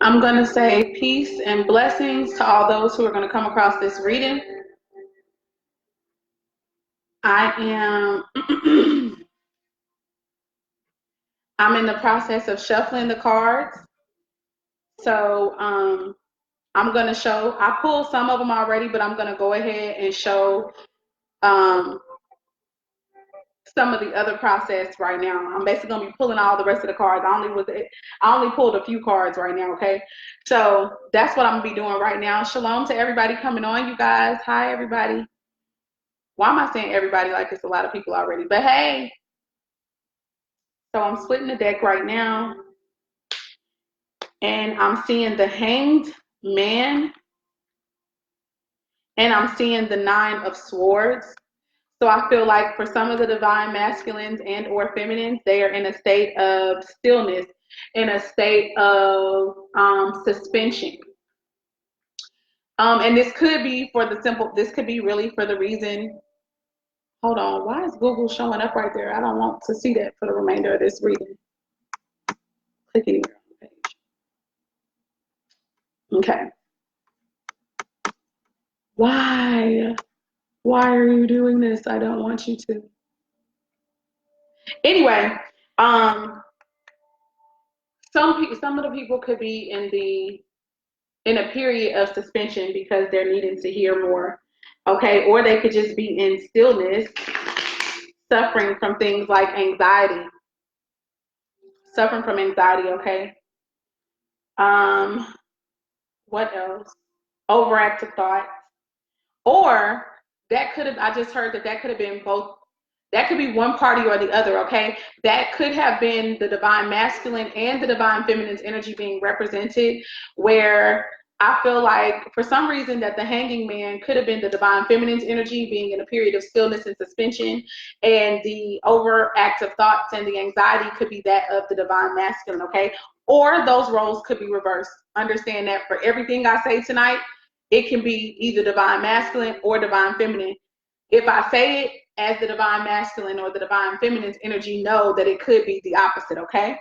I'm going to say peace and blessings to all those who are going to come across this reading. I am I'm in the process of shuffling the cards. So I'm going to show, I pulled some of them already, but I'm going to go ahead and show some of the other process right now. I'm basically going to be pulling all the rest of the cards. I only pulled a few cards right now, okay? So that's what I'm going to be doing right now. Shalom to everybody coming on, you guys. Hi, everybody. Why am I saying everybody like it's a lot of people already? But hey, so I'm splitting the deck right now. And I'm seeing the Hanged Man. And I'm seeing the Nine of Swords. So I feel like for some of the divine masculines and or feminines, they are in a state of stillness, in a state of suspension. And this could be this could be really for the reason, hold on, why is Google showing up right there? I don't want to see that for the remainder of this reading. Click anywhere on the page. Okay. Why? Why are you doing this? I don't want you to. Anyway, some of the people could be in a period of suspension because they're needing to hear more. Okay, or they could just be in stillness, suffering from things like anxiety. Suffering from anxiety, okay? What else? Overactive thoughts. Or that could have, I just heard that could have been both. That could be one party or the other, okay? That could have been the divine masculine and the divine feminine's energy being represented, where I feel like for some reason that the Hanging Man could have been the divine feminine's energy being in a period of stillness and suspension, and the overactive thoughts and the anxiety could be that of the divine masculine, okay? Or those roles could be reversed. Understand that for everything I say tonight, it can be either divine masculine or divine feminine. If I say it as the divine masculine or the divine feminine's energy, know that it could be the opposite, okay?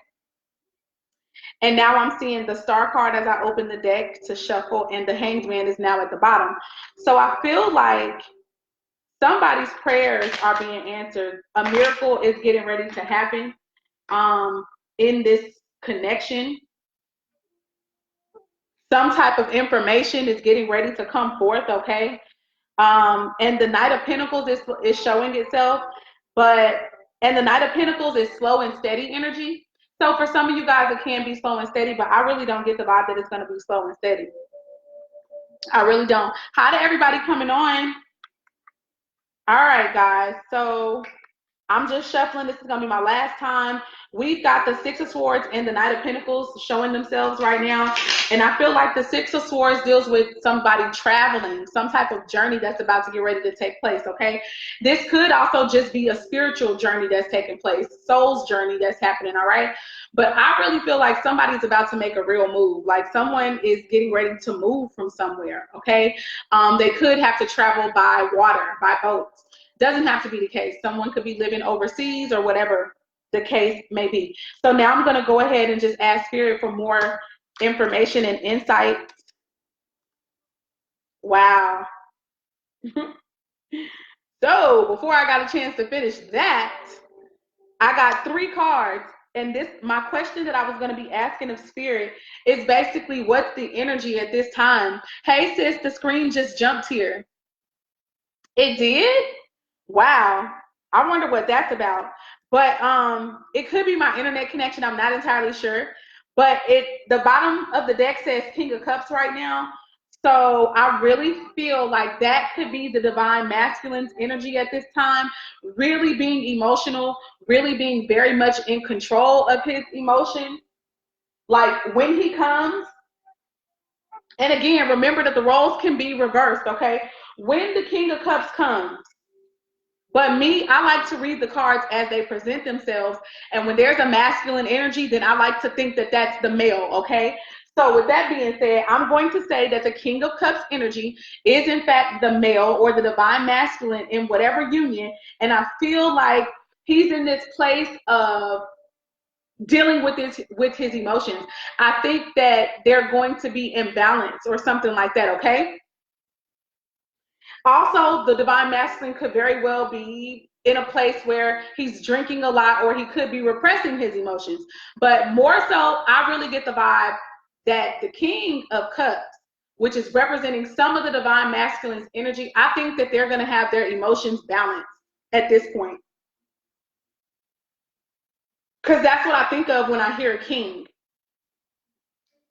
And now I'm seeing the Star card as I open the deck to shuffle, and the Hanged Man is now at the bottom. So I feel like somebody's prayers are being answered. A miracle is getting ready to happen in this connection. Some type of information is getting ready to come forth, okay? And the Knight of Pentacles is showing itself, and the Knight of Pentacles is slow and steady energy. So for some of you guys, it can be slow and steady, but I really don't get the vibe that it's going to be slow and steady. I really don't. Hi to everybody coming on. All right, guys. So I'm just shuffling. This is going to be my last time. We've got the Six of Swords and the Knight of Pentacles showing themselves right now. And I feel like the Six of Swords deals with somebody traveling, some type of journey that's about to get ready to take place, okay? This could also just be a spiritual journey that's taking place, soul's journey that's happening, all right? But I really feel like somebody's about to make a real move. Like someone is getting ready to move from somewhere, okay? They could have to travel by water, by boats. Doesn't have to be the case. Someone could be living overseas or whatever the case may be. So now I'm going to go ahead and just ask Spirit for more information and insight. Wow. So before I got a chance to finish that, I got 3 cards. And my question that I was going to be asking of Spirit is basically, what's the energy at this time? Hey, sis, the screen just jumped here. It did? Wow. I wonder what that's about. But it could be my internet connection. I'm not entirely sure. But the bottom of the deck says King of Cups right now. So I really feel like that could be the divine masculine's energy at this time, really being emotional, really being very much in control of his emotion. Like when he comes, and again, remember that the roles can be reversed, okay? When the King of Cups comes, but me, I like to read the cards as they present themselves. And when there's a masculine energy, then I like to think that that's the male, okay? So with that being said, I'm going to say that the King of Cups energy is in fact the male or the divine masculine in whatever union. And I feel like he's in this place of dealing with his emotions. I think that they're going to be imbalanced or something like that, okay? Also, the divine masculine could very well be in a place where he's drinking a lot, or he could be repressing his emotions. But more so, I really get the vibe that the King of Cups, which is representing some of the divine masculine's energy, I think that they're going to have their emotions balanced at this point. Because that's what I think of when I hear a king.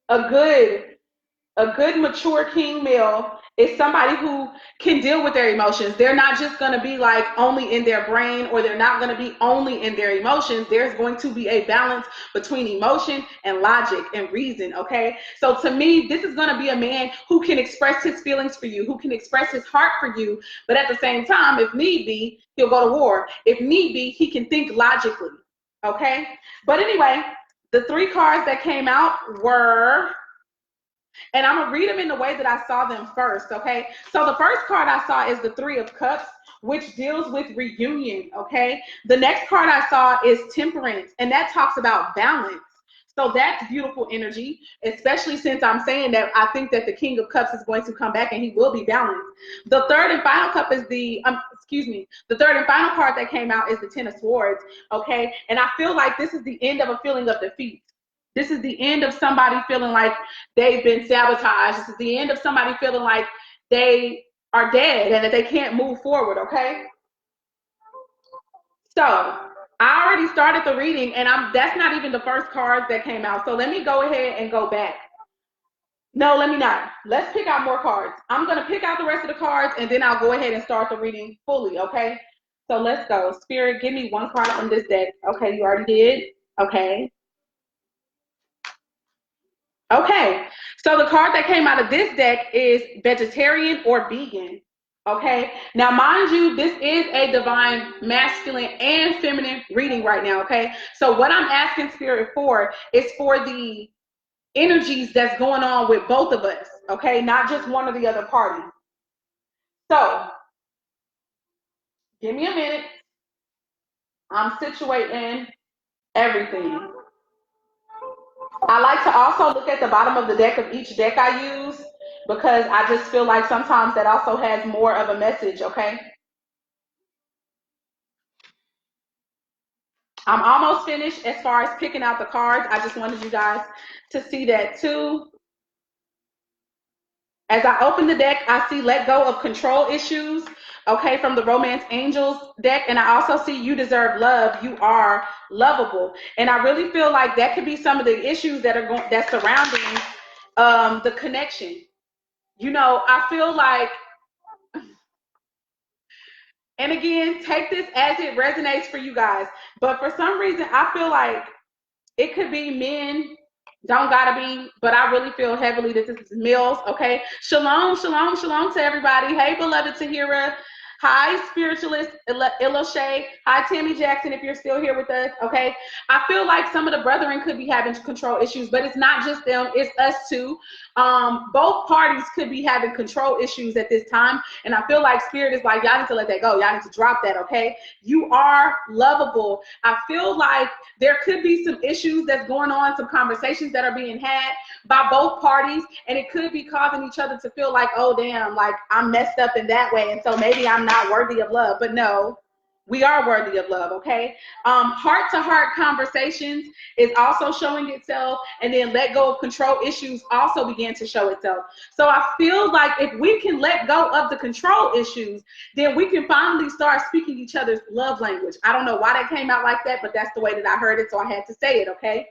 A good mature king male is somebody who can deal with their emotions. They're not just going to be like only in their brain, or they're not going to be only in their emotions. There's going to be a balance between emotion and logic and reason, okay? So to me, this is going to be a man who can express his feelings for you, who can express his heart for you, but at the same time, if need be, he'll go to war. If need be, he can think logically, okay? But anyway, the 3 cards that came out were, and I'm going to read them in the way that I saw them first, okay? So the first card I saw is the 3 of Cups, which deals with reunion, okay? The next card I saw is Temperance, and that talks about balance. So that's beautiful energy, especially since I'm saying that I think that the King of Cups is going to come back and he will be balanced. The third and final cup is the third and final card that came out is the 10 of Swords, okay? And I feel like this is the end of a feeling of defeat. This is the end of somebody feeling like they've been sabotaged. This is the end of somebody feeling like they are dead and that they can't move forward, okay? So I already started the reading, and that's not even the first cards that came out. So let me go ahead and go back. No, let me not. Let's pick out more cards. I'm going to pick out the rest of the cards, and then I'll go ahead and start the reading fully, okay? So let's go. Spirit, give me one card from this deck. Okay, you already did? Okay. Okay, so the card that came out of this deck is vegetarian or vegan. Okay, now mind you, this is a divine masculine and feminine reading right now. Okay, so what I'm asking Spirit for is for the energies that's going on with both of us. Okay, not just one or the other party. So give me a minute. I'm situating everything. I like to also look at the bottom of the deck of each deck I use, because I just feel like sometimes that also has more of a message, okay? I'm almost finished as far as picking out the cards. I just wanted you guys to see that too. As I open the deck, I see let go of control issues, okay, from the Romance Angels deck. And I also see you deserve love. You are lovable. And I really feel like that could be some of the issues that's surrounding the connection. You know, I feel like, and again, take this as it resonates for you guys. But for some reason, I feel like it could be men, don't gotta be, but I really feel heavily that this is males, okay? Shalom, shalom, shalom to everybody. Hey, beloved Tahira. Hi, spiritualist Iloshay. Hi, Tammy Jackson, if you're still here with us, okay? I feel like some of the brethren could be having control issues, but it's not just them, it's us too. Both parties could be having control issues at this time, and I feel like Spirit is like, y'all need to let that go. Y'all need to drop that, okay? You are lovable. I feel like there could be some issues that's going on, some conversations that are being had by both parties, and it could be causing each other to feel like, oh, damn, like I'm messed up in that way, and so maybe I'm not worthy of love. But no, we are worthy of love, okay? Heart-to-heart conversations is also showing itself, and then let go of control issues also began to show itself. So I feel like if we can let go of the control issues, then we can finally start speaking each other's love language. I don't know why that came out like that, but that's the way that I heard it, so I had to say it, okay?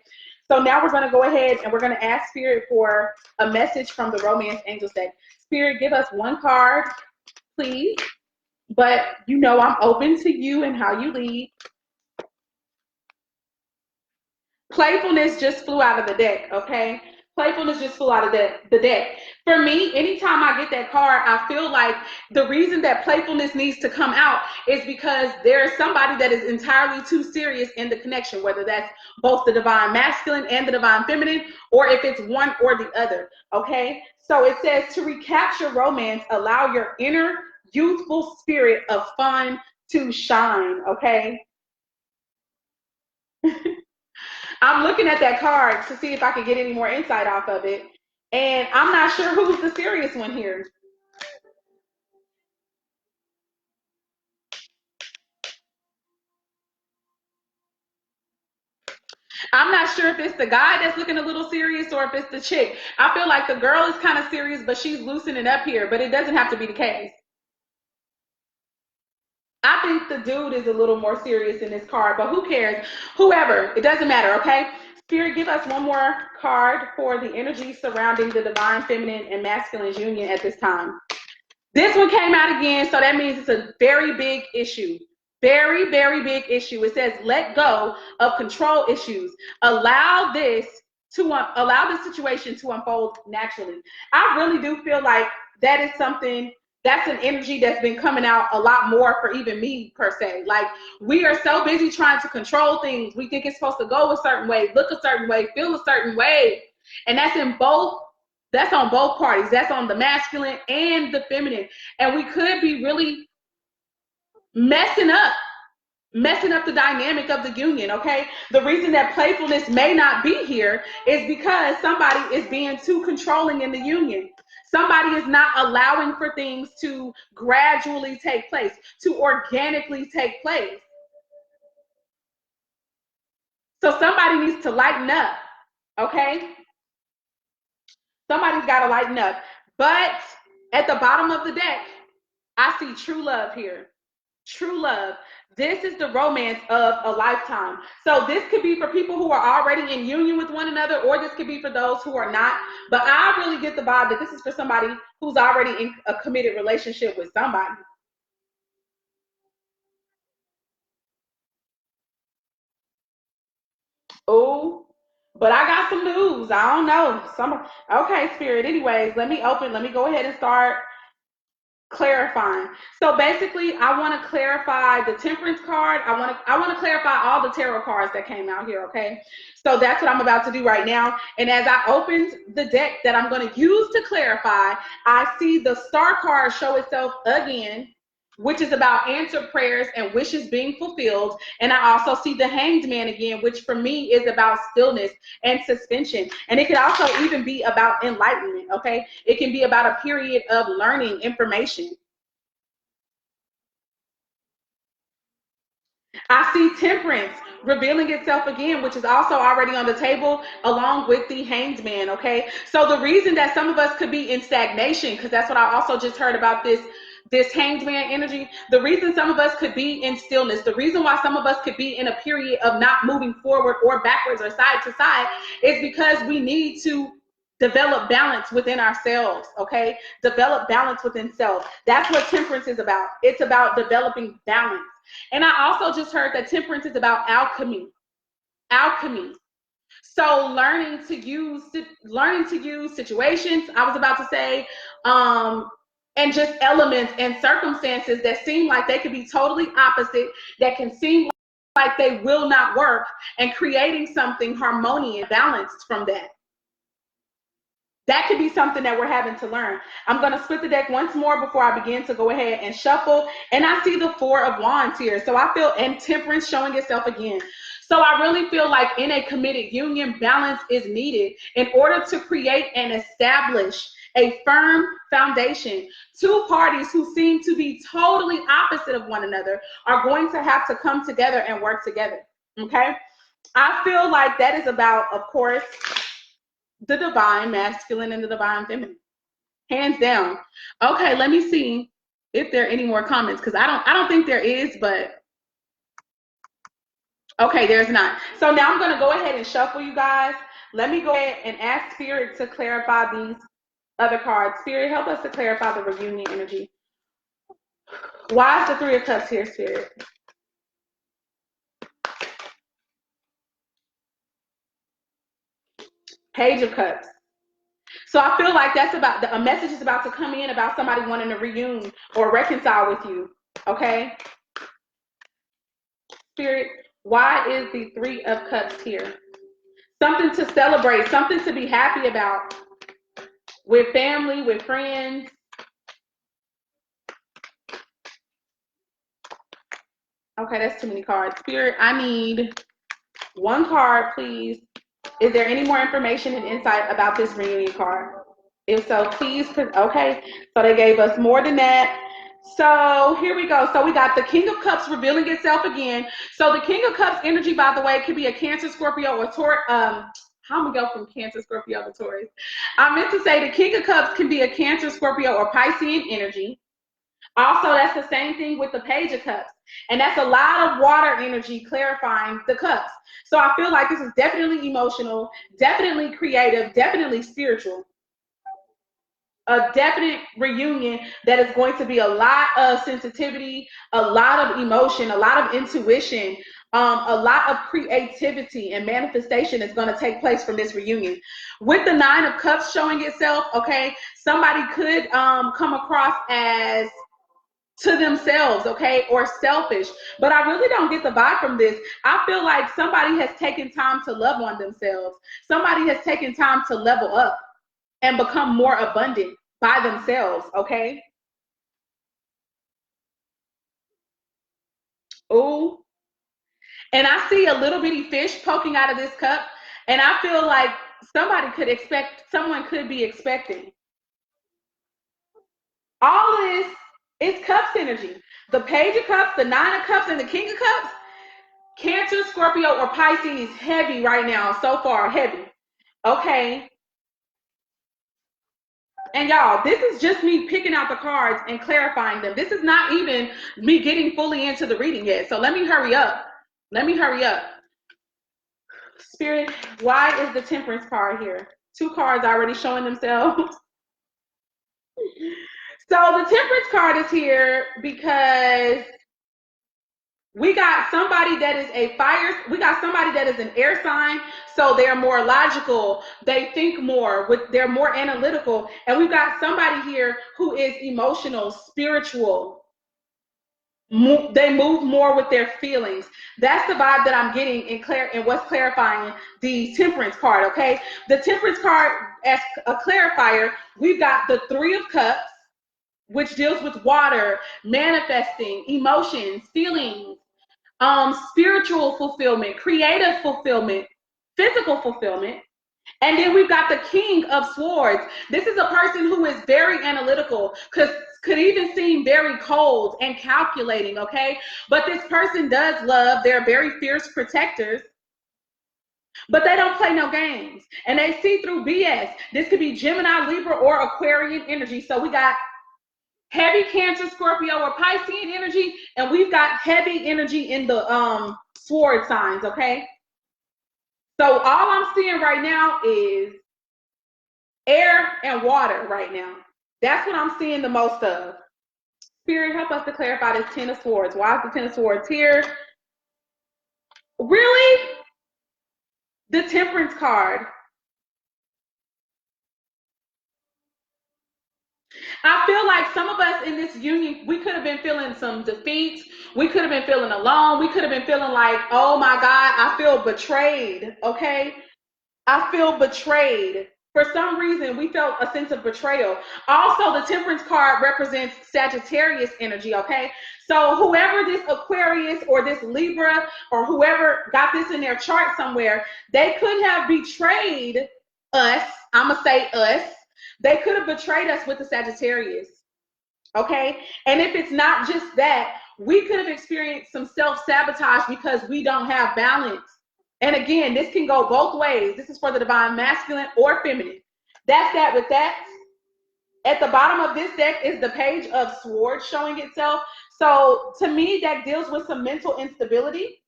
So now we're going to go ahead and we're going to ask Spirit for a message from the Romance Angels deck. Spirit, give us one card, please. But you know I'm open to you and how you lead. Playfulness just flew out of the deck, okay? Playfulness just flew out of the deck. For me, anytime I get that card, I feel like the reason that playfulness needs to come out is because there is somebody that is entirely too serious in the connection, whether that's both the divine masculine and the divine feminine, or if it's one or the other, okay? So it says, to recapture romance, allow your inner youthful spirit of fun to shine, okay? I'm looking at that card to see if I can get any more insight off of it. And I'm not sure who's the serious one here. I'm not sure if it's the guy that's looking a little serious or if it's the chick. I feel like the girl is kind of serious, but she's loosening up here, but it doesn't have to be the case. I think the dude is a little more serious in this card, but who cares? Whoever, it doesn't matter, okay? Spirit, give us one more card for the energy surrounding the divine feminine and masculine's union at this time. This one came out again, so that means it's a very big issue. Very, very big issue. It says, let go of control issues. Allow this situation to unfold naturally. I really do feel like that is something, that's an energy that's been coming out a lot more for even me per se. Like, we are so busy trying to control things. We think it's supposed to go a certain way, look a certain way, feel a certain way. And that's on both parties. That's on the masculine and the feminine. And we could be really messing up the dynamic of the union, okay? The reason that playfulness may not be here is because somebody is being too controlling in the union. Somebody is not allowing for things to gradually take place, to organically take place. So somebody needs to lighten up, okay? Somebody's got to lighten up. But at the bottom of the deck, I see true love here. True love. This is the romance of a lifetime. So this could be for people who are already in union with one another, or this could be for those who are not. But I really get the vibe that this is for somebody who's already in a committed relationship with somebody. Oh, but I got some news. I don't know. Okay, Spirit. Anyways, let me go ahead and start clarifying. So basically, I want to clarify the Temperance card. I want to clarify all the tarot cards that came out here, okay? So that's what I'm about to do right now. And as I opened the deck that I'm going to use to clarify, I see the Star card show itself again, which is about answered prayers and wishes being fulfilled. And I also see the Hanged Man again, which for me is about stillness and suspension. And it could also even be about enlightenment, okay? It can be about a period of learning information. I see Temperance revealing itself again, which is also already on the table along with the Hanged Man, okay? So the reason that some of us could be in stagnation, because that's what I also just heard about this Hanged Man energy, the reason some of us could be in stillness, the reason why some of us could be in a period of not moving forward or backwards or side to side is because we need to develop balance within ourselves, okay? Develop balance within self. That's what Temperance is about. It's about developing balance. And I also just heard that Temperance is about alchemy. Alchemy. So learning to use situations, I was about to say, and just elements and circumstances that seem like they could be totally opposite, that can seem like they will not work, and creating something harmonious, balanced from that. That could be something that we're having to learn. I'm going to split the deck once more before I begin to go ahead and shuffle. And I see the Four of Wands here. So I feel, and Temperance showing itself again. So I really feel like in a committed union, balance is needed in order to create and establish a firm foundation. Two parties who seem to be totally opposite of one another are going to have to come together and work together. Okay? I feel like that is about, of course, the divine masculine and the divine feminine, hands down. Okay, let me see if there are any more comments, because I don't think there is, but okay, there's not. So now I'm going to go ahead and shuffle, you guys. Let me go ahead and ask Spirit to clarify these other cards. Spirit, help us to clarify the reunion energy. Why is the Three of Cups here, Spirit? Page of Cups. So I feel like that's about, a message is about to come in about somebody wanting to reunion or reconcile with you, okay? Spirit, why is the Three of Cups here? Something to celebrate, something to be happy about with family, with friends. Okay, that's too many cards. Spirit, I need One card, please. Is there any more information and insight about this reunion card? If so, please. Okay, so they gave us more than that. So here we go. So we got the King of Cups revealing itself again. So the King of Cups energy, by the way, could be a Cancer, Scorpio, or Taurus. How am I go from Cancer, Scorpio to Taurus? I meant to say the King of Cups can be a Cancer, Scorpio, or Piscean energy. Also, that's the same thing with the Page of Cups. And that's a lot of water energy clarifying the cups. So I feel like this is definitely emotional, definitely creative, definitely spiritual. A definite reunion that is going to be a lot of sensitivity, a lot of emotion, a lot of intuition, a lot of creativity and manifestation is going to take place from this reunion. With the Nine of Cups showing itself, okay, somebody could come across as to themselves, okay, or selfish. But I really don't get the vibe from this. I feel like somebody has taken time to love on themselves. Somebody has taken time to level up and become more abundant by themselves, okay? Ooh. And I see a little bitty fish poking out of this cup, and I feel like someone could be expecting. All of this is cups energy. The Page of Cups, the Nine of Cups, and the King of Cups. Cancer, Scorpio, or Pisces heavy right now, so far, heavy. Okay. And y'all, this is just me picking out the cards and clarifying them. This is not even me getting fully into the reading yet. So let me hurry up. Spirit, why is the Temperance card here? Two cards already showing themselves. So the Temperance card is here because we got somebody that is we got somebody that is an air sign, so they're more logical, they think more, they're more analytical, and we've got somebody here who is emotional, spiritual. They move more with their feelings. That's the vibe that I'm getting in what's clarifying the Temperance card, okay? The Temperance card, as a clarifier, we've got the Three of Cups, which deals with water, manifesting, emotions, feelings, spiritual fulfillment, creative fulfillment, physical fulfillment. And then we've got the King of Swords. This is a person who is very analytical, could even seem very cold and calculating, okay? But this person does love, they're very fierce protectors, but they don't play no games. And they see through BS. This could be Gemini, Libra, or Aquarian energy. So we got heavy Cancer, Scorpio, or Piscean energy, and we've got heavy energy in the sword signs, okay? So all I'm seeing right now is air and water right now. That's what I'm seeing the most of. Spirit, help us to clarify this Ten of Swords. Why is the Ten of Swords here? Really? The Temperance card. I feel like some of us in this union, we could have been feeling some defeats. We could have been feeling alone. We could have been feeling like, oh my God, I feel betrayed, okay? I feel betrayed. For some reason, we felt a sense of betrayal. Also, the Temperance card represents Sagittarius energy, okay? So whoever this Aquarius or this Libra or whoever got this in their chart somewhere, they could have betrayed us. I'm going to say us. They could have betrayed us with the Sagittarius, okay? And if it's not just that, we could have experienced some self-sabotage because we don't have balance. And again, this can go both ways. This is for the divine masculine or feminine. That's that with that. At the bottom of this deck is the Page of Swords showing itself. So to me, that deals with some mental instability.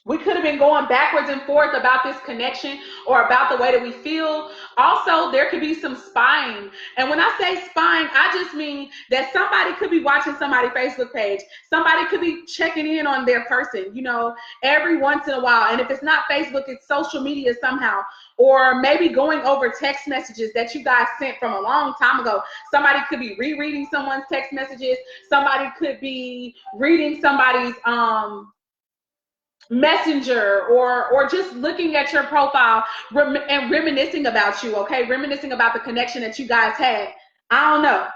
We could have been going backwards and forth about this connection or about the way that we feel. Also, there could be some spying. And when I say spying, I just mean that somebody could be watching somebody's Facebook page. Somebody could be checking in on their person, you know, every once in a while. And if it's not Facebook, it's social media somehow. Or maybe going over text messages that you guys sent from a long time ago. Somebody could be rereading someone's text messages. Somebody could be reading somebody's messenger or just looking at your profile and reminiscing about you, okay? Reminiscing about the connection that you guys had. I don't know.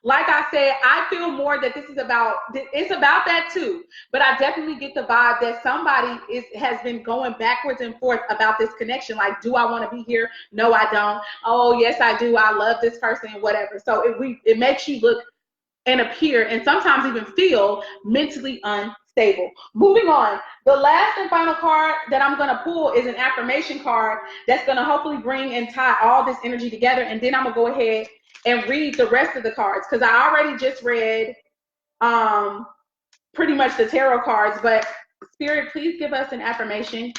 Like I said, I feel more that this is about, it's about that too. But I definitely get the vibe that somebody has been going backwards and forth about this connection. Like, do I want to be here? No, I don't. Oh, yes, I do. I love this person, whatever. So it makes you look and appear and sometimes even feel mentally unstable. Moving on, the last and final card that I'm going to pull is an affirmation card that's going to hopefully bring and tie all this energy together. And then I'm going to go ahead and read the rest of the cards, because I already just read pretty much the tarot cards. But Spirit, please give us an affirmation.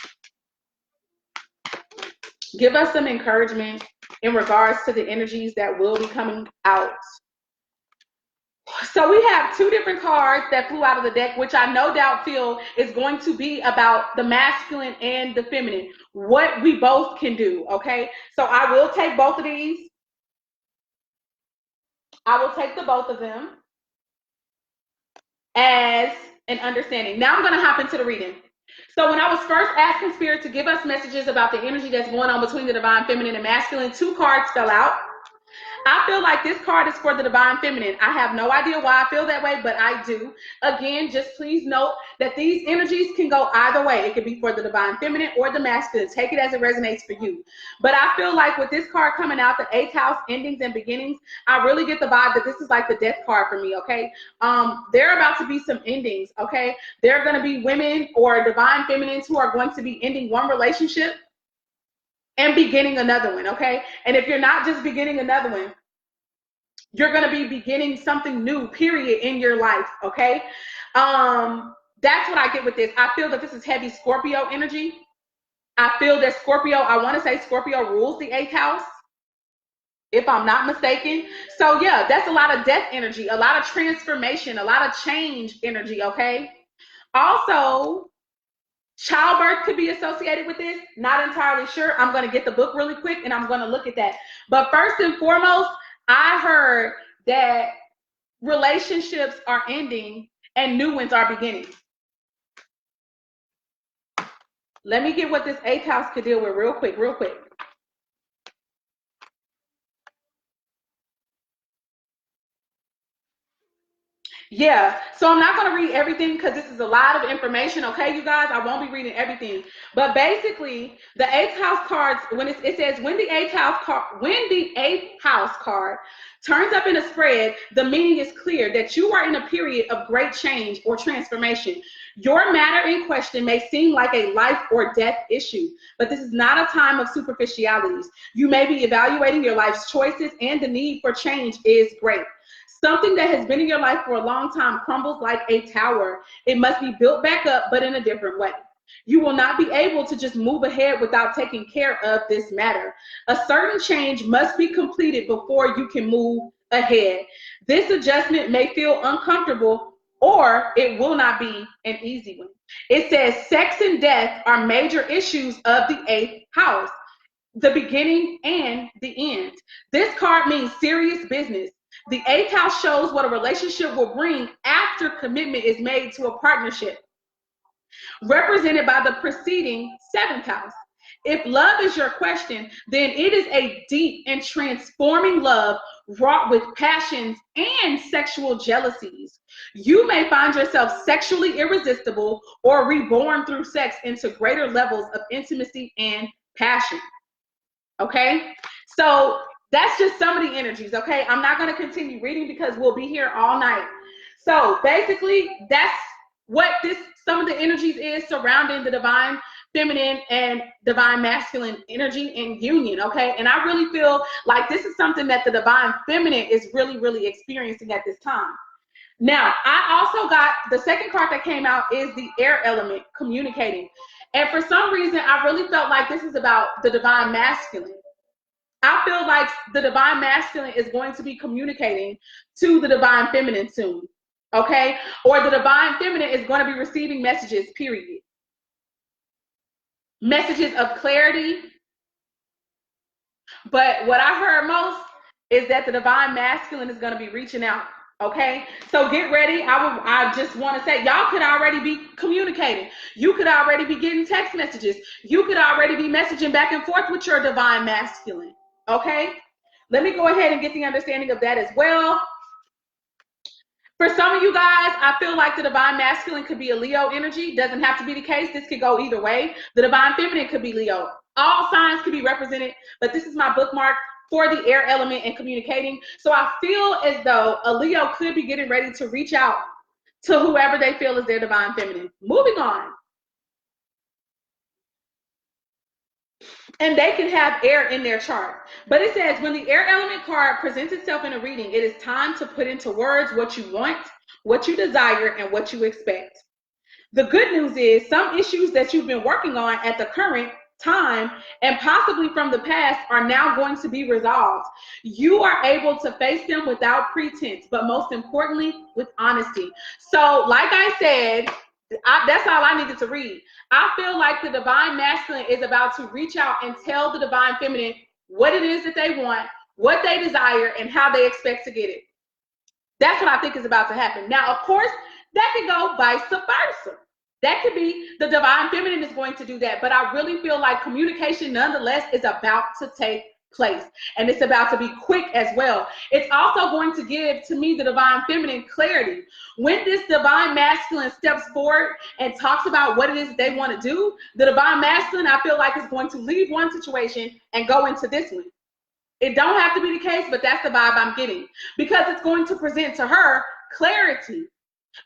Give us some encouragement in regards to the energies that will be coming out. So we have two different cards that flew out of the deck, which I no doubt feel is going to be about the masculine and the feminine, what we both can do, okay? So I will take both of these. I will take the both of them as an understanding. Now I'm going to hop into the reading. So when I was first asking Spirit to give us messages about the energy that's going on between the divine feminine and masculine, two cards fell out. I feel like this card is for the divine feminine. I have no idea why I feel that way, but I do. Again, just please note that these energies can go either way. It could be for the divine feminine or the masculine. Take it as it resonates for you. But I feel like with this card coming out, the 8th house, endings and beginnings, I really get the vibe that this is like the death card for me, okay? There are about to be some endings, okay? There are going to be women or divine feminines who are going to be ending one relationship and beginning another one, okay? And if you're not just beginning another one, you're going to be beginning something new, period, in your life, okay? That's what I get with this. I feel that this is heavy Scorpio energy. I feel that Scorpio, I want to say Scorpio rules the 8th house, if I'm not mistaken. So yeah, that's a lot of death energy, a lot of transformation, a lot of change energy, okay? Also, childbirth could be associated with this. Not entirely sure. I'm going to get the book really quick and I'm going to look at that. But first and foremost, I heard that relationships are ending and new ones are beginning. Let me get what this 8th house could deal with real quick. Yeah, so I'm not going to read everything because this is a lot of information, okay, you guys? I won't be reading everything. But basically, the 8th house cards, when it says when the 8th house card turns up in a spread, the meaning is clear that you are in a period of great change or transformation. Your matter in question may seem like a life or death issue, but this is not a time of superficialities. You may be evaluating your life's choices, and the need for change is great. Something that has been in your life for a long time crumbles like a tower. It must be built back up, but in a different way. You will not be able to just move ahead without taking care of this matter. A certain change must be completed before you can move ahead. This adjustment may feel uncomfortable, or it will not be an easy one. It says sex and death are major issues of the 8th house, the beginning and the end. This card means serious business. The 8th house shows what a relationship will bring after commitment is made to a partnership, represented by the preceding 7th house. If love is your question, then it is a deep and transforming love wrought with passions and sexual jealousies. You may find yourself sexually irresistible or reborn through sex into greater levels of intimacy and passion. Okay? So that's just some of the energies, okay? I'm not going to continue reading because we'll be here all night. So basically, that's what some of the energies is surrounding the divine feminine and divine masculine energy in union, okay? And I really feel like this is something that the divine feminine is really, really experiencing at this time. Now, I also got the second card that came out is the air element, communicating. And for some reason, I really felt like this is about the divine masculine. I feel like the divine masculine is going to be communicating to the divine feminine soon, okay? Or the divine feminine is going to be receiving messages, period. Messages of clarity. But what I heard most is that the divine masculine is going to be reaching out, okay? So get ready. I just want to say, y'all could already be communicating. You could already be getting text messages. You could already be messaging back and forth with your divine masculine. Okay, let me go ahead and get the understanding of that as well. For some of you guys, I feel like the divine masculine could be a Leo energy. Doesn't have to be the case. This could go either way. The divine feminine could be Leo. All signs could be represented, but this is my bookmark for the air element and communicating. So I feel as though a Leo could be getting ready to reach out to whoever they feel is their divine feminine. Moving on. And they can have air in their chart. But it says, when the air element card presents itself in a reading, it is time to put into words what you want, what you desire, and what you expect. The good news is some issues that you've been working on at the current time and possibly from the past are now going to be resolved. You are able to face them without pretense, but most importantly, with honesty. So like I said, that's all I needed to read. I feel like the divine masculine is about to reach out and tell the divine feminine what it is that they want, what they desire, and how they expect to get it. That's what I think is about to happen. Now, of course, that could go vice versa. That could be the divine feminine is going to do that. But I really feel like communication, nonetheless, is about to take place. And it's about to be quick as well. It's also going to give, to me, the divine feminine clarity. When this divine masculine steps forward and talks about what it is they want to do, the divine masculine, I feel like, is going to leave one situation and go into this one. It don't have to be the case, but that's the vibe I'm getting. Because it's going to present to her clarity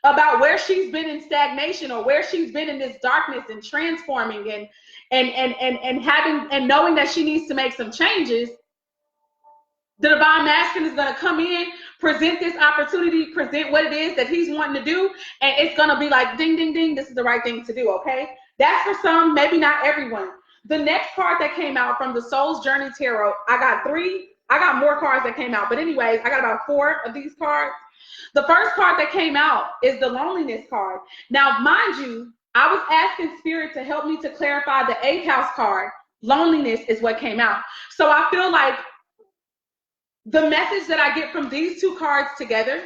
about where she's been in stagnation or where she's been in this darkness and transforming and having and knowing that she needs to make some changes. The divine masculine is going to come in, present this opportunity, present what it is that he's wanting to do, and it's going to be like ding ding ding, this is the right thing to do. Okay, that's for some, maybe not everyone. The next card that came out from the Soul's Journey Tarot, I got more cards that came out, but anyways, I got about 4 of these cards. The first card that came out is the loneliness card. Now, mind you, I was asking Spirit to help me to clarify the 8th house card. Loneliness is what came out. So I feel like the message that I get from these 2 cards together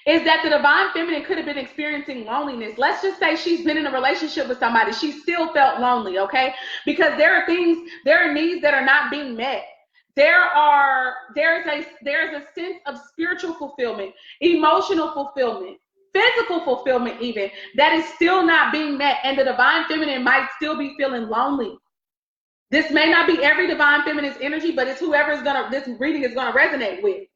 is that the divine feminine could have been experiencing loneliness. Let's just say she's been in a relationship with somebody. She still felt lonely, okay? Because there are needs that are not being met. There's a sense of spiritual fulfillment, emotional fulfillment, physical fulfillment even, that is still not being met, and the divine feminine might still be feeling lonely. This may not be every divine feminine's energy, but it's whoever this reading is gonna resonate with.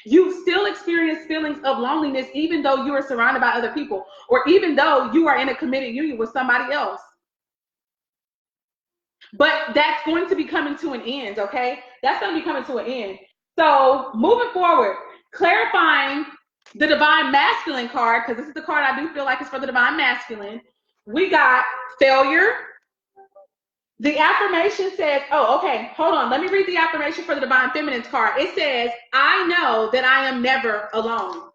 You still experience feelings of loneliness even though you are surrounded by other people, or even though you are in a committed union with somebody else. But that's going to be coming to an end, okay? That's going to be coming to an end. So moving forward, clarifying the divine masculine card, because this is the card I do feel like is for the divine masculine. We got failure. The affirmation says, oh, okay, hold on. Let me read the affirmation for the divine feminine's card. It says, I know that I am never alone.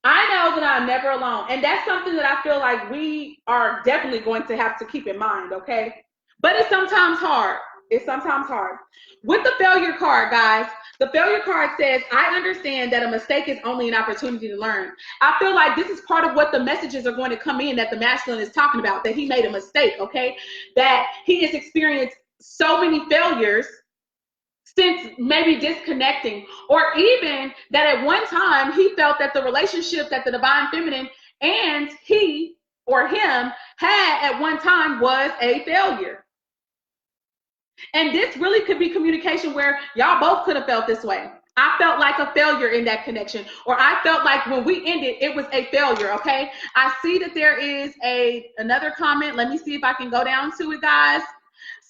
I know that I'm never alone. And that's something that I feel like we are definitely going to have to keep in mind, okay? But it's sometimes hard. It's sometimes hard. With the failure card, guys, the failure card says, I understand that a mistake is only an opportunity to learn. I feel like this is part of what the messages are going to come in that the masculine is talking about, that he made a mistake, okay? That he has experienced so many failures since maybe disconnecting, or even that at one time he felt that the relationship that the divine feminine and he or him had at one time was a failure. And this really could be communication where y'all both could have felt this way. I felt like a failure in that connection, or I felt like when we ended, it was a failure, okay? I see that there is another comment. Let me see if I can go down to it, guys.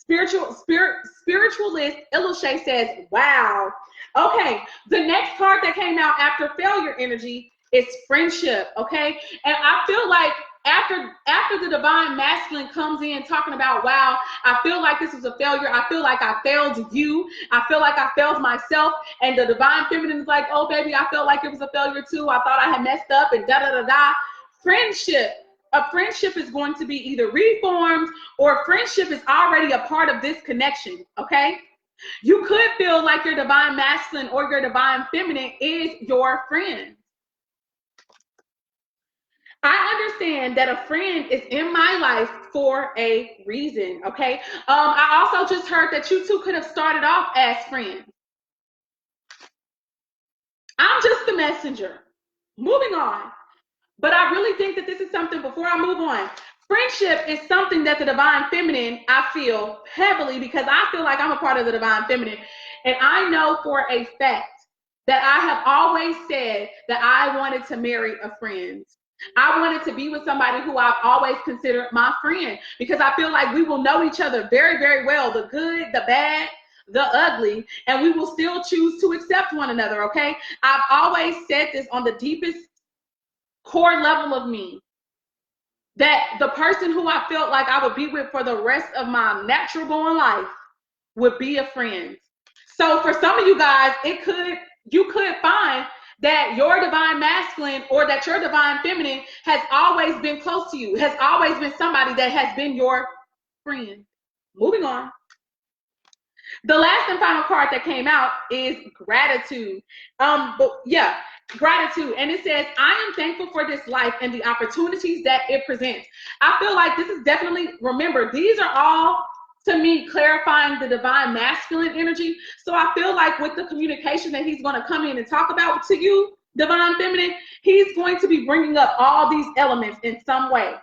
Spiritualist Illushay says, wow. Okay, the next card that came out after failure energy is friendship, okay? And I feel like after the divine masculine comes in talking about, wow, I feel like this is a failure. I feel like I failed you. I feel like I failed myself. And the divine feminine is like, oh, baby, I felt like it was a failure too. I thought I had messed up and da-da-da-da. Friendship. A friendship is going to be either reformed or friendship is already a part of this connection, okay? You could feel like your divine masculine or your divine feminine is your friend. I understand that a friend is in my life for a reason, okay? I also just heard that you two could have started off as friends. I'm just the the messenger. Moving on. But I really think that this is something, before I move on, friendship is something that the divine feminine, I feel heavily, because I feel like I'm a part of the divine feminine. And I know for a fact that I have always said that I wanted to marry a friend. I wanted to be with somebody who I've always considered my friend, because I feel like we will know each other very, very well, the good, the bad, the ugly, and we will still choose to accept one another, okay? I've always said this on the deepest core level of me, that the person who I felt like I would be with for the rest of my natural born life would be a friend. So for some of you guys, you could find that your divine masculine or that your divine feminine has always been close to you, has always been somebody that has been your friend. Moving on. The last and final card that came out is gratitude. Gratitude. And it says, I am thankful for this life and the opportunities that it presents. I feel like this is definitely, remember, these are all, to me, clarifying the divine masculine energy. So I feel like with the communication that he's going to come in and talk about to you, divine feminine, he's going to be bringing up all these elements in some way.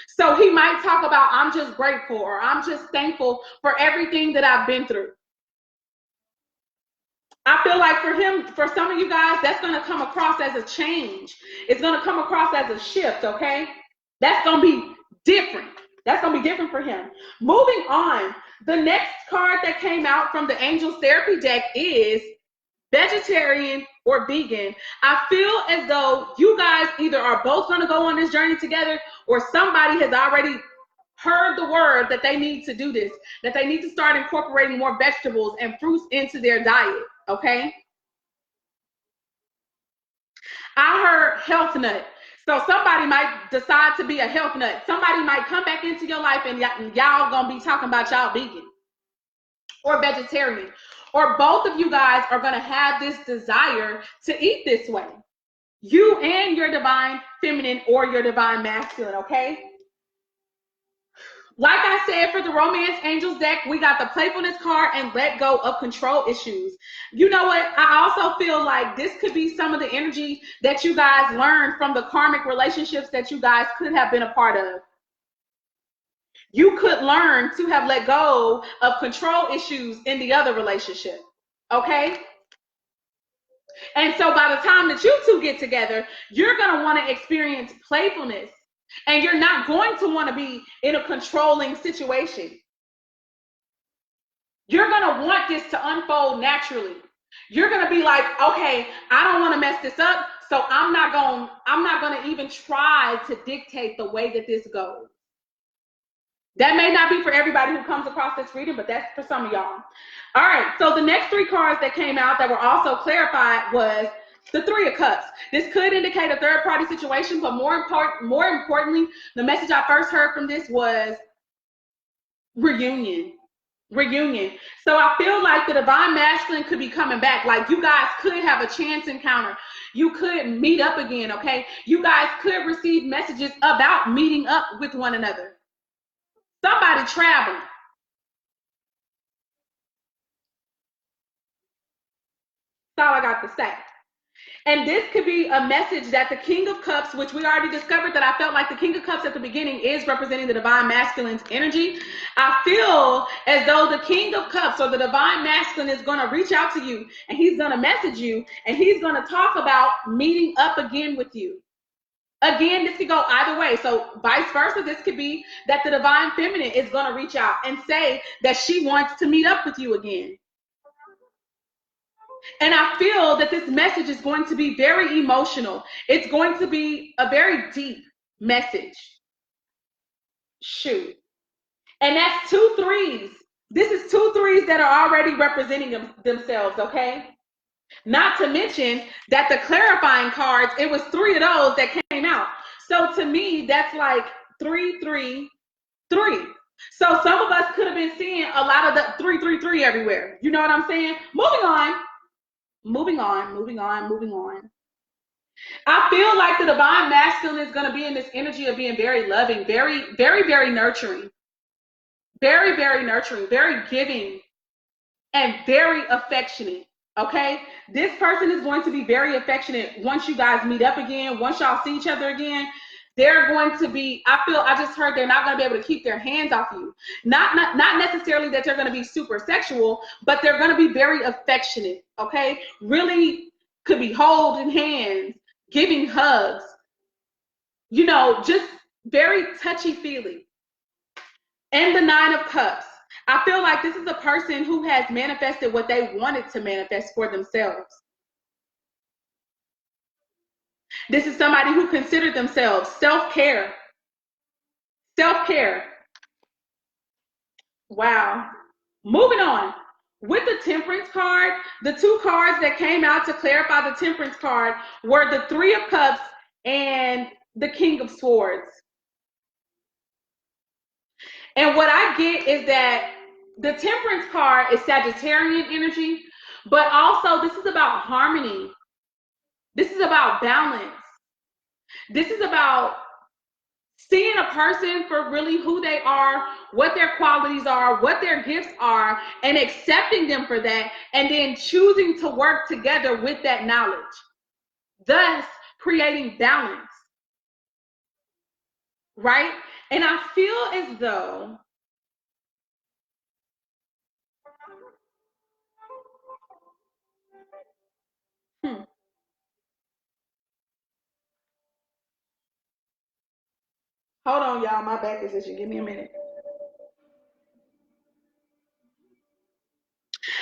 So he might talk about, I'm just grateful, or I'm just thankful for everything that I've been through. I feel like for him, for some of you guys, that's going to come across as a change. It's going to come across as a shift, okay? That's going to be different. That's going to be different for him. Moving on, the next card that came out from the Angels Therapy deck is vegetarian or vegan. I feel as though you guys either are both going to go on this journey together, or somebody has already heard the word that they need to do this, that they need to start incorporating more vegetables and fruits into their diet, okay? I heard health nut. So somebody might decide to be a health nut. Somebody might come back into your life and y'all gonna be talking about y'all vegan or vegetarian. Or both of you guys are gonna have this desire to eat this way. You and your divine feminine or your divine masculine, okay? Like I said, for the Romance Angels deck, we got the playfulness card and let go of control issues. You know what? I also feel like this could be some of the energy that you guys learned from the karmic relationships that you guys could have been a part of. You could learn to have let go of control issues in the other relationship, okay? And so by the time that you two get together, you're going to want to experience playfulness. And you're not going to want to be in a controlling situation. You're going to want this to unfold naturally. You're going to be like, okay, I don't want to mess this up, so I'm not going to even try to dictate the way that this goes. That may not be for everybody who comes across this reading, but that's for some of y'all. All right, so the next three cards that came out that were also clarified was the Three of Cups. This could indicate a third-party situation, but more importantly, the message I first heard from this was reunion. Reunion. So I feel like the divine masculine could be coming back. Like you guys could have a chance encounter. You could meet up again, okay? You guys could receive messages about meeting up with one another. Somebody traveling. That's all I got to say. And this could be a message that the King of Cups, which we already discovered that I felt like the King of Cups at the beginning is representing the divine masculine's energy. I feel as though the King of Cups or the divine masculine is going to reach out to you, and he's going to message you, and he's going to talk about meeting up again with you. Again, this could go either way. So vice versa, this could be that the divine feminine is going to reach out and say that she wants to meet up with you again. And I feel that this message is going to be very emotional. It's going to be a very deep message. Shoot. And that's 2 threes. This is 2 threes that are already representing themselves, okay? Not to mention that the clarifying cards, it was 3 of those that came out. So to me, that's like 3, 3, 3. So some of us could have been seeing a lot of the 3, 3, 3 everywhere. You know what I'm saying? Moving on. Moving on, moving on, moving on. I feel like the divine masculine is going to be in this energy of being very loving, very, very, very nurturing. Very, very nurturing, very giving, and very affectionate, Okay, this person is going to be very affectionate once you guys meet up again, once y'all see each other again. They're going to be, I just heard they're not going to be able to keep their hands off you. Not necessarily that they're going to be super sexual, but they're going to be very affectionate, okay? Really could be holding hands, giving hugs, you know, just very touchy-feely. And the Nine of Cups. I feel like this is a person who has manifested what they wanted to manifest for themselves. This is somebody who considered themselves self-care. Self-care. Wow. Moving on. With the Temperance card, the two cards that came out to clarify the Temperance card were the Three of Cups and the King of Swords. And what I get is that the Temperance card is Sagittarian energy, but also this is about harmony. This is about balance. This is about seeing a person for really who they are, what their qualities are, what their gifts are, and accepting them for that, and then choosing to work together with that knowledge, thus creating balance, right? And I feel as though hold on, y'all, my back is itching. Give me a minute.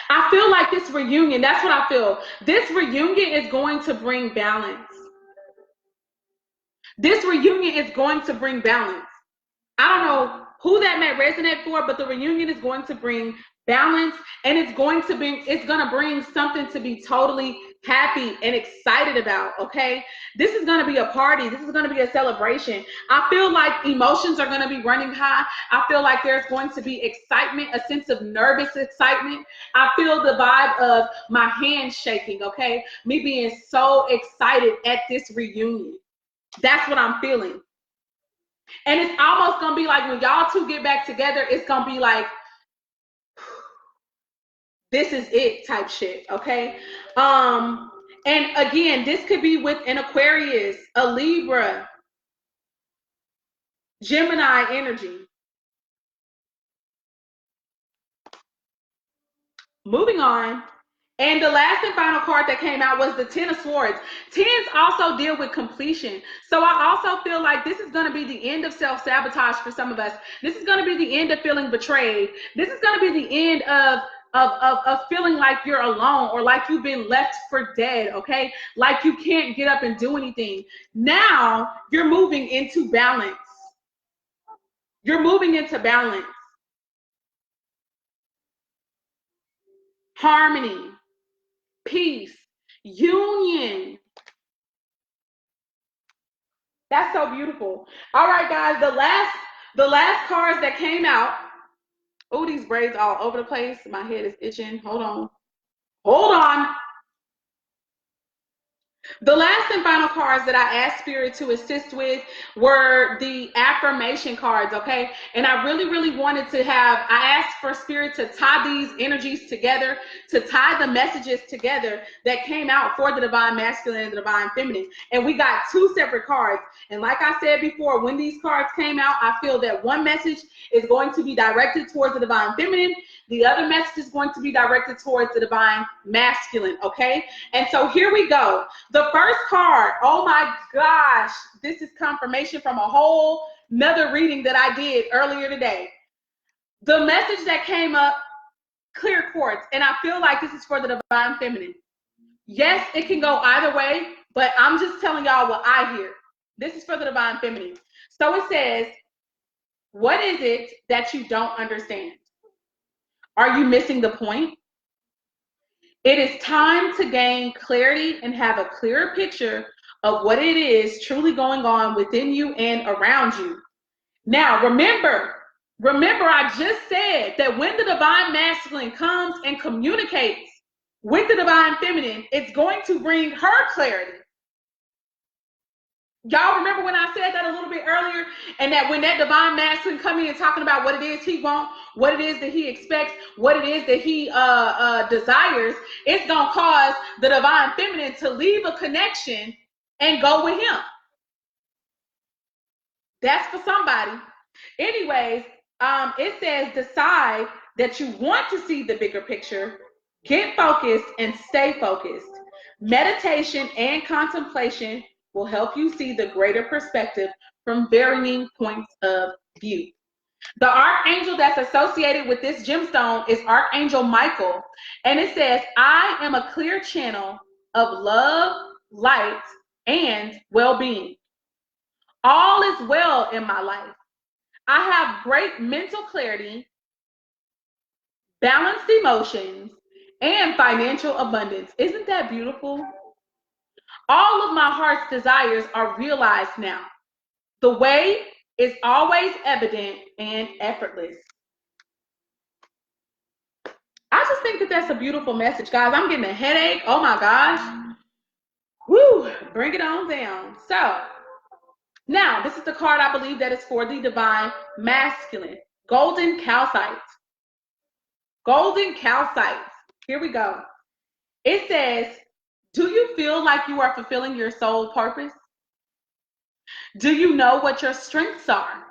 I feel like this reunion, that's what I feel. This reunion is going to bring balance. This reunion is going to bring balance. I don't know who that may resonate for, but the reunion is going to bring balance, and it's going to bring something to be totally happy and excited about, okay? This is going to be a party. This is going to be a celebration. I feel like emotions are going to be running high. I feel like there's going to be excitement, a sense of nervous excitement. I feel the vibe of my hands shaking, okay? Me being so excited at this reunion. That's what I'm feeling. And it's almost going to be like when y'all two get back together, it's going to be like, this is it type shit, okay? And again, this could be with an Aquarius, a Libra, Gemini energy. Moving on. And the last and final card that came out was the Ten of Swords. Tens also deal with completion. So I also feel like this is going to be the end of self-sabotage for some of us. This is going to be the end of feeling betrayed. This is going to be the end of feeling like you're alone, or like you've been left for dead, okay? Like you can't get up and do anything. Now you're moving into balance. You're moving into balance. Harmony. Peace, union. That's so beautiful. All right, guys, the last cards that came out. Oh, these braids all over the place. My head is itching. Hold on. Hold on. The last and final cards that I asked Spirit to assist with were the affirmation cards, okay? And I really, really wanted to I asked for Spirit to tie these energies together, to tie the messages together that came out for the Divine Masculine and the Divine Feminine. And we got two separate cards. And like I said before, when these cards came out, I feel that one message is going to be directed towards the Divine Feminine. The other message is going to be directed towards the Divine Masculine, okay? And so here we go. The first card, oh my gosh, this is confirmation from a whole nother reading that I did earlier today. The message that came up, clear quartz, and I feel like this is for the Divine Feminine. Yes, it can go either way, but I'm just telling y'all what I hear. This is for the Divine Feminine. So it says, what is it that you don't understand? Are you missing the point? It is time to gain clarity and have a clearer picture of what it is truly going on within you and around you. Now, remember, I just said that when the Divine Masculine comes and communicates with the Divine Feminine, it's going to bring her clarity. Y'all remember when I said that a little bit earlier? and that when that divine masculine come in talking about what it is he wants, what it is that he expects, what it is that he desires, it's going to cause the divine feminine to leave a connection and go with him. That's for somebody. Anyways, it says decide that you want to see the bigger picture, get focused, and stay focused. Meditation and contemplation will help you see the greater perspective from varying points of view. The archangel that's associated with this gemstone is Archangel Michael, and it says, I am a clear channel of love, light, and well-being. All is well in my life. I have great mental clarity, balanced emotions, and financial abundance. Isn't that beautiful? All of my heart's desires are realized now. The way is always evident and effortless. I just think that that's a beautiful message, guys. I'm getting a headache. Oh my gosh. Woo, bring it on down. So, now, this is the card I believe that is for the divine masculine. Golden calcite. Golden calcite. Here we go. It says, do you feel like you are fulfilling your soul purpose? Do you know what your strengths are?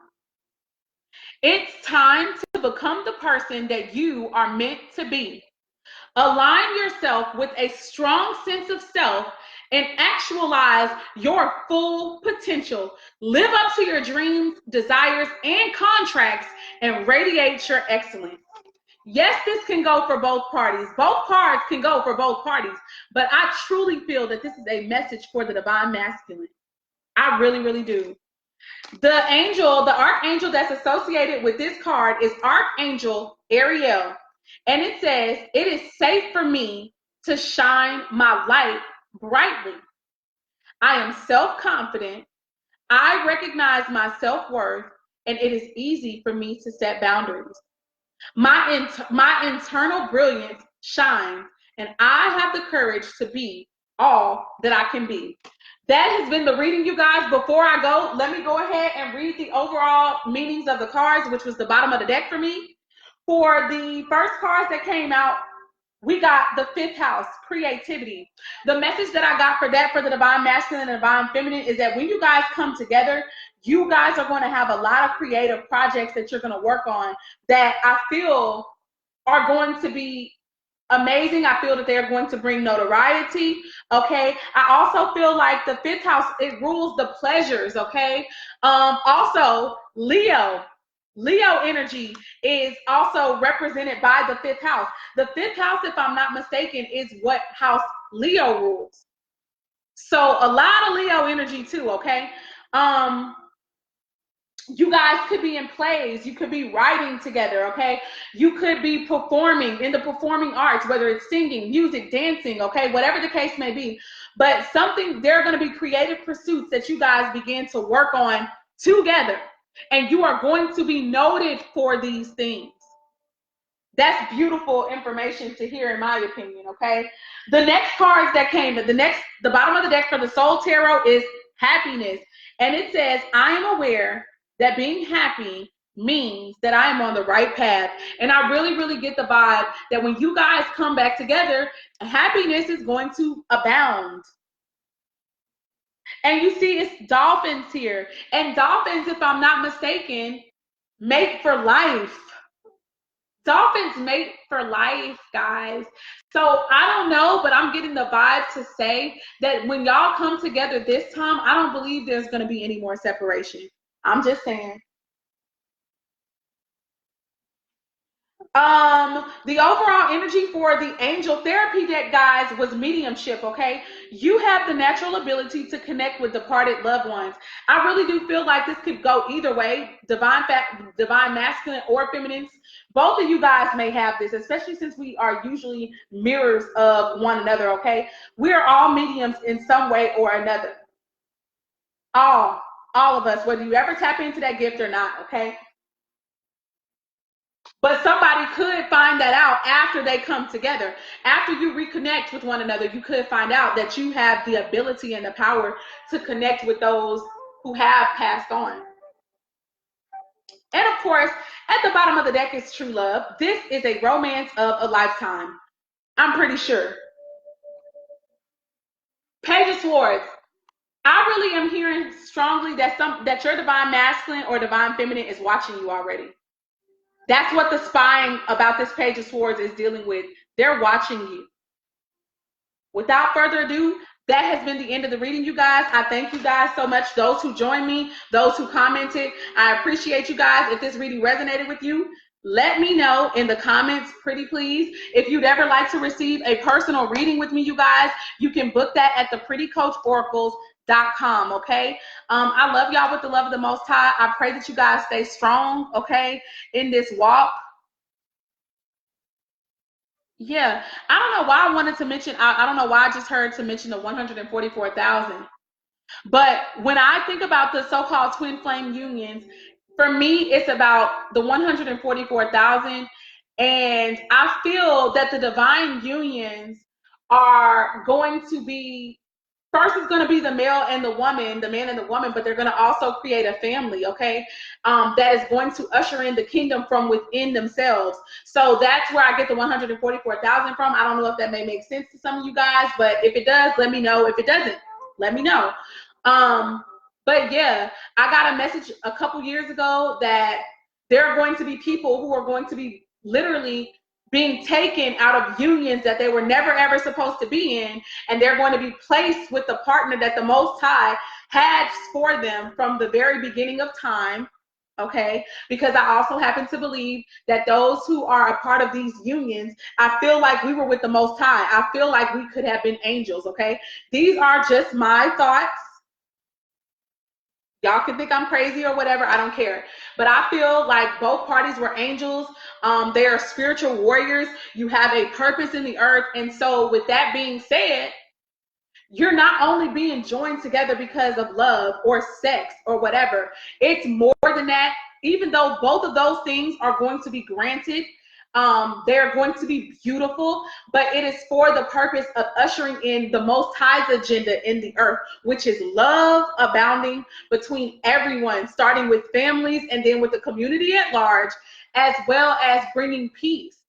It's time to become the person that you are meant to be. Align yourself with a strong sense of self and actualize your full potential. Live up to your dreams, desires, and contracts and radiate your excellence. Yes, this can go for both parties. Both cards can go for both parties, but I truly feel that this is a message for the divine masculine. I really, really do. The archangel that's associated with this card is Archangel Ariel. And it says, it is safe for me to shine my light brightly. I am self-confident. I recognize my self-worth, and it is easy for me to set boundaries. My internal brilliance shines, and I have the courage to be all that I can be. That has been the reading, you guys. Before I go, let me go ahead and read the overall meanings of the cards, which was the bottom of the deck for me. For the first cards that came out, we got the 5th house, creativity. The message that I got for that, for the divine masculine and divine feminine, is that when you guys come together, you guys are going to have a lot of creative projects that you're going to work on that I feel are going to be amazing. I feel that they're going to bring notoriety. Okay. I also feel like the 5th house, it rules the pleasures. Okay. Also, Leo energy is also represented by the 5th house. The 5th house, if I'm not mistaken, is what house Leo rules. So a lot of Leo energy too, okay? You guys could be in plays. You could be writing together, okay? You could be performing in the performing arts, whether it's singing, music, dancing, okay? Whatever the case may be. But there are going to be creative pursuits that you guys begin to work on together. And you are going to be noted for these things. That's beautiful information to hear, in my opinion, okay? The next cards that came, the bottom of the deck for the Soul Tarot is happiness. And it says, I am aware that being happy means that I am on the right path. And I really, really get the vibe that when you guys come back together, happiness is going to abound. And you see it's dolphins here. And dolphins, if I'm not mistaken, mate for life. Dolphins mate for life, guys. So I don't know, but I'm getting the vibe to say that when y'all come together this time, I don't believe there's going to be any more separation. I'm just saying. The overall energy for the angel therapy deck, guys, was mediumship, okay? You have the natural ability to connect with departed loved ones. I really do feel like this could go either way, divine masculine or feminine. Both of you guys may have this, especially since we are usually mirrors of one another, okay? We are all mediums in some way or another. All of us, whether you ever tap into that gift or not, okay? But somebody could find that out after they come together. After you reconnect with one another, you could find out that you have the ability and the power to connect with those who have passed on. And of course, at the bottom of the deck is true love. This is a romance of a lifetime. I'm pretty sure. Page of Swords. I really am hearing strongly that your divine masculine or divine feminine is watching you already. That's what the spying about this Page of Swords is dealing with. They're watching you. Without further ado, that has been the end of the reading, you guys. I thank you guys so much. Those who joined me, those who commented, I appreciate you guys. If this reading resonated with you, let me know in the comments, pretty please. If you'd ever like to receive a personal reading with me, you guys, you can book that at theprettycoachoracles.com, okay? I love y'all with the love of the Most High. I pray that you guys stay strong, okay, in this walk. Yeah, I don't know why I wanted to mention, I don't know why I just heard to mention the 144,000. But when I think about the so-called twin flame unions, for me, it's about the 144,000. And I feel that the divine unions are going to be, first it's going to be the male and the woman, the man and the woman, but they're going to also create a family, okay, that is going to usher in the kingdom from within themselves. So that's where I get the 144,000 from. I don't know if that may make sense to some of you guys, but if it does, let me know. If it doesn't, let me know. But yeah, I got a message a couple years ago that there are going to be people who are going to be literally being taken out of unions that they were never ever supposed to be in, and they're going to be placed with the partner that the Most High had for them from the very beginning of time, okay? Because I also happen to believe that those who are a part of these unions, I feel like we were with the Most High. I feel like we could have been angels, okay? These are just my thoughts. Y'all can think I'm crazy or whatever. I don't care. But I feel like both parties were angels. They are spiritual warriors. You have a purpose in the earth. And so with that being said, you're not only being joined together because of love or sex or whatever. It's more than that. Even though both of those things are going to be granted, they're going to be beautiful, but it is for the purpose of ushering in the Most High's agenda in the earth, which is love abounding between everyone, starting with families and then with the community at large, as well as bringing peace,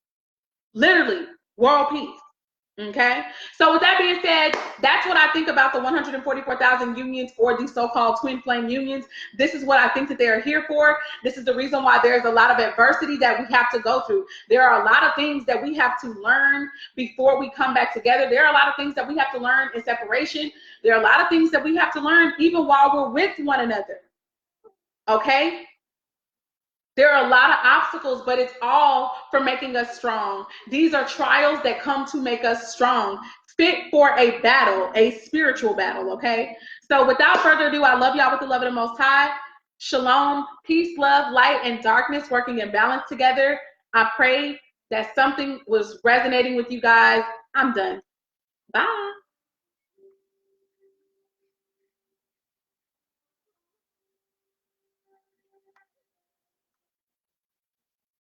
literally world peace. Okay, so with that being said, that's what I think about the 144,000 unions, or these so-called twin flame unions. This is what I think that they are here for. This is the reason why there's a lot of adversity that we have to go through. There are a lot of things that we have to learn before we come back together. There are a lot of things that we have to learn in separation. There are a lot of things that we have to learn even while we're with one another. Okay? There are a lot of obstacles, but it's all for making us strong. These are trials that come to make us strong, fit for a battle, a spiritual battle, okay? So without further ado, I love y'all with the love of the Most High. Shalom, peace, love, light, and darkness working in balance together. I pray that something was resonating with you guys. I'm done. Bye.